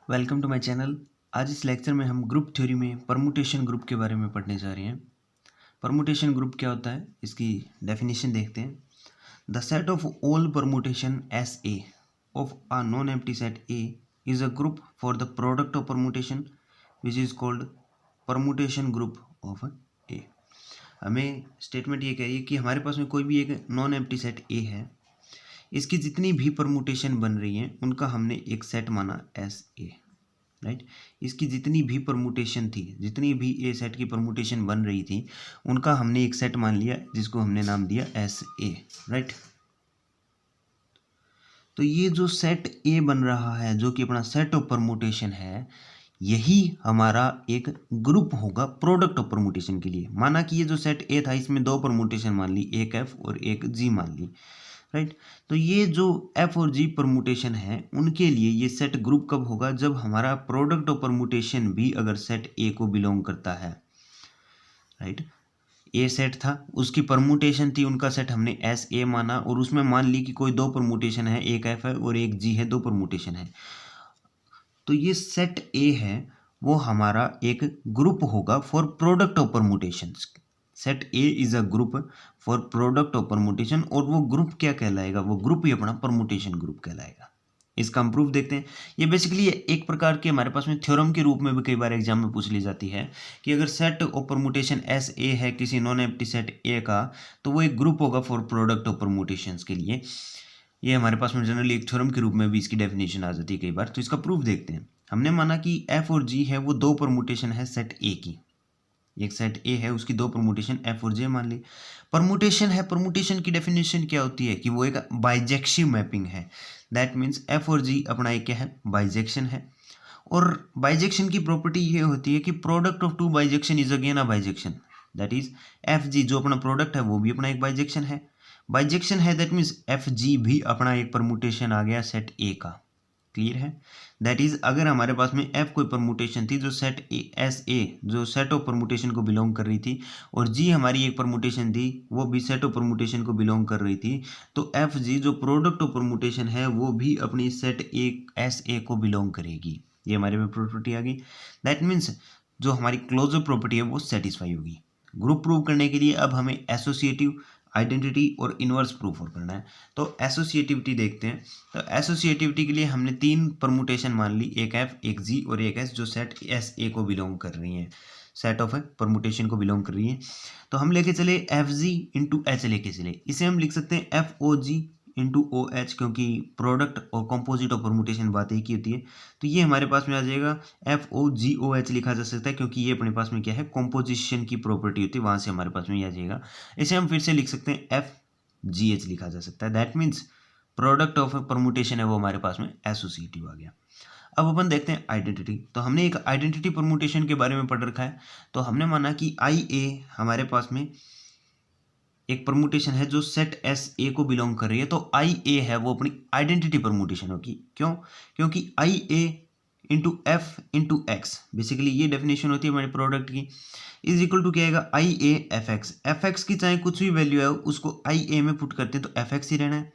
Welcome to my channel. आज इस lecture में हम ग्रुप थ्योरी में परमुटेशन ग्रुप के बारे में पढ़ने जा रहे हैं। परमुटेशन ग्रुप क्या होता है, इसकी डेफिनेशन देखते हैं। The set of all permutation S A of a non empty set A is a group for the product of permutation which is called permutation group of A. हमें statement ये कह रही है कि हमारे पास में कोई भी एक नॉन एम्प्टी सेट ए है, इसकी जितनी भी परमुटेशन बन रही हैं उनका हमने एक सेट माना एस ए, राइट। इसकी जितनी भी परमुटेशन थी, जितनी भी ए सेट की परमुटेशन बन रही थी, उनका हमने एक सेट मान लिया जिसको हमने नाम दिया एस ए, राइट। तो ये जो सेट ए बन रहा है, जो कि अपना सेट ऑफ परमुटेशन है, यही हमारा एक ग्रुप होगा प्रोडक्ट ऑफ परमुटेशन के लिए। माना कि ये जो सेट ए था, इसमें दो परमुटेशन मान ली, एक एफ और एक जी मान ली, राइट। तो ये जो एफ और जी परमुटेशन है, उनके लिए ये सेट ग्रुप कब होगा, जब हमारा प्रोडक्ट ऑफ परमुटेशन भी अगर सेट ए को बिलोंग करता है, राइट। ए सेट था, उसकी परमुटेशन थी, उनका सेट हमने एस ए माना, और उसमें मान ली कि कोई दो परमुटेशन है, एक एफ है और एक जी है, दो परमुटेशन है। तो ये सेट ए है, वो हमारा एक ग्रुप होगा for product of permutations. Set A is a group for product of permutation, और वो ग्रुप क्या कहलाएगा, वो ग्रुप ही अपना परमुटेशन ग्रुप कहलाएगा। इसका हम प्रूफ देखते हैं। ये बेसिकली एक प्रकार के हमारे पास में थ्योरम के रूप में भी कई बार एग्जाम में पूछ ली जाती है कि अगर सेट ऑफ परमुटेशन एस ए है किसी नॉन एम्प्टी सेट ए का, तो वो एक ग्रुप होगा फॉर प्रोडक्ट ऑफ परमुटेशंस के लिए। ये हमारे पास में जनरली एक थ्योरम के रूप में भी इसकी डेफिनेशन आ जाती है कई बार। तो इसका प्रूफ देखते हैं। हमने माना कि एफ और जी है, वो दो परमुटेशन है सेट ए की। एक सेट ए है, उसकी दो परमुटेशन एफ और जे मान ली। परमुटेशन है, परमुटेशन की डेफिनेशन क्या होती है कि वो एक बाइजेक्टिव मैपिंग है। दैट मीन्स एफ और जी अपना एक क्या है, बाइजेक्शन है। और बाइजेक्शन की प्रॉपर्टी ये होती है कि product of two bijection is again a bijection. That is F G जो अपना प्रोडक्ट है वो भी अपना एक बाइजेक्शन है। बाइजेक्शन है, दैट मीन्स एफ जी भी अपना एक परमुटेशन आ गया सेट ए का। क्लियर है। दैट इज अगर हमारे पास में एफ कोई परमुटेशन थी जो सेट ए एस ए जो सेट ऑफ परमुटेशन को बिलोंग कर रही थी, और जी हमारी एक परमुटेशन थी वो भी सेट ऑफ परमुटेशन को बिलोंग कर रही थी, तो एफ जी जो प्रोडक्ट ऑफ परमुटेशन है वो भी अपनी सेट ए एस ए को बिलोंग करेगी। ये हमारे में प्रॉपर्टी आ गई। दैट मीन्स जो हमारी क्लोजर प्रॉपर्टी है वो सेटिस्फाई होगी। ग्रुप प्रूव करने के लिए अब हमें एसोसिएटिव, आइडेंटिटी और इनवर्स प्रूफ और करना है। तो एसोसिएटिविटी देखते हैं। तो एसोसिएटिविटी के लिए हमने तीन परमुटेशन मान ली, एक एफ, एक जी और एक एस, जो सेट एस ए को बिलोंग कर रही हैं, सेट ऑफ परमुटेशन को बिलोंग कर रही हैं। तो हम लेके चले एफ जी इंटू एच लेके चले। इसे हम लिख सकते हैं एफ ओ जी इंटू ओ एच, क्योंकि प्रोडक्ट और कॉम्पोजिट ऑफ परमुटेशन बात एक ही होती है। तो ये हमारे पास में आ जाएगा एफ ओ जी ओ एच लिखा जा सकता है, क्योंकि ये अपने पास में क्या है, कॉम्पोजिशन की प्रॉपर्टी होती है, वहाँ से हमारे पास में ये आ जाएगा। इसे हम फिर से लिख सकते हैं एफ जी एच लिखा जा सकता है। That means product of permutation है वो हमारे पास में एसोसिएटिव आ गया। अब अपन देखते हैं आइडेंटिटी। तो हमने एक आइडेंटिटी परमुटेशन के बारे में पढ़ रखा है। तो हमने माना कि आई ए हमारे पास में एक परमुटेशन है जो सेट एस ए को बिलोंग कर रही है। तो आई ए है वो अपनी आइडेंटिटी परमुटेशन होगी। क्यों? क्योंकि I A into F into X, basically ये डेफिनेशन होती है हमारे प्रोडक्ट की, इज इक्वल टू क्या आएगा, I A F X. F X की चाहे कुछ भी वैल्यू है उसको आई ए में पुट करते हैं तो एफ एक्स ही रहना है।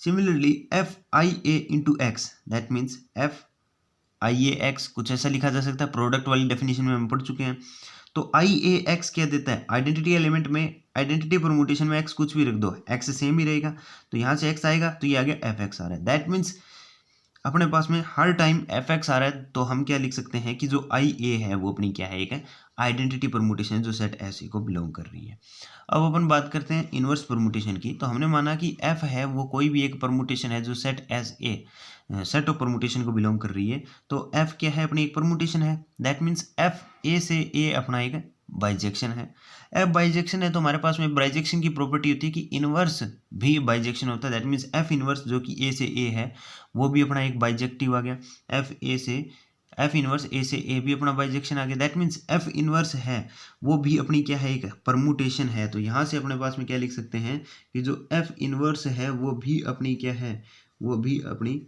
Similarly F I A into x, that means F I A x, कुछ ऐसा लिखा जा सकता है। प्रोडक्ट वाली डेफिनेशन में हम पढ़ चुके हैं। तो आई ए एक्स क्या देता है, आइडेंटिटी एलिमेंट में, आइडेंटिटी परमुटेशन में एक्स कुछ भी रख दो, एक्स सेम ही रहेगा। तो यहाँ से एक्स आएगा तो ये आ गया एफ एक्स आ रहा है। दैट मीन्स अपने पास में हर टाइम एफ एक्स आ रहा है, तो हम क्या लिख सकते हैं कि जो आई ए है वो अपनी क्या है, एक है आइडेंटिटी परमुटेशन जो सेट एस ए को बिलोंग कर रही है। अब अपन बात करते हैं इनवर्स परमुटेशन की। तो हमने माना कि एफ है वो कोई भी एक परमुटेशन है जो set S A, set of permutation को बिलोंग कर रही है। तो एफ क्या है, अपनी एक परमुटेशन है। दैट मीन्स एफ ए से ए अपना एक बाइजेक्शन है। एफ बाइजेक्शन है तो हमारे पास में बाइजेक्शन की प्रॉपर्टी होती है कि इनवर्स भी बाइजेक्शन होता है। दैट मीन्स एफ इनवर्स जो कि ए से ए है वो भी अपना एक बाइजेक्टिव आ गया। एफ ए से एफ इनवर्स ए से ए भी अपना बाइजेक्शन आ गया। दैट मीन्स एफ इनवर्स है वो भी अपनी क्या है, एक परमुटेशन है। तो यहाँ से अपने पास में क्या लिख सकते हैं कि जो एफ इनवर्स है वो भी अपनी क्या है, वो भी अपनी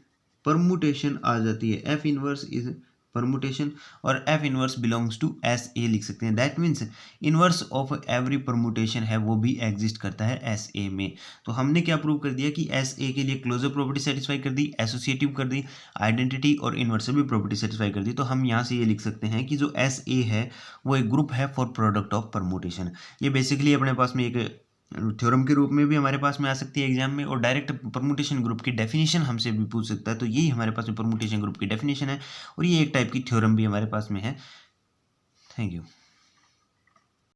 परमुटेशन आ जाती है। एफ इनवर्स इज परमुटेशन, और F inverse belongs to S A लिख सकते हैं। That means inverse of every permutation है वो भी एग्जिस्ट करता है एस ए में। तो हमने क्या प्रूव कर दिया कि एस ए के लिए क्लोजर प्रॉपर्टी सेटिस्फाई कर दी, एसोसिएटिव कर दी, आइडेंटिटी और इनवर्स भी प्रॉपर्टी सेटिस्फाई कर दी। तो हम यहाँ से ये लिख सकते हैं कि जो एस ए है वो एक ग्रुप है फॉर प्रोडक्ट ऑफ परमुटेशन। ये बेसिकली अपने पास में एक थ्योरम के रूप में भी हमारे पास में आ सकती है एग्जाम में, और डायरेक्ट परमुटेशन ग्रुप की डेफिनेशन हमसे भी पूछ सकता है। तो यही हमारे पास में परमुटेशन ग्रुप की डेफिनेशन है, और ये एक टाइप की थ्योरम भी हमारे पास में है। Thank you.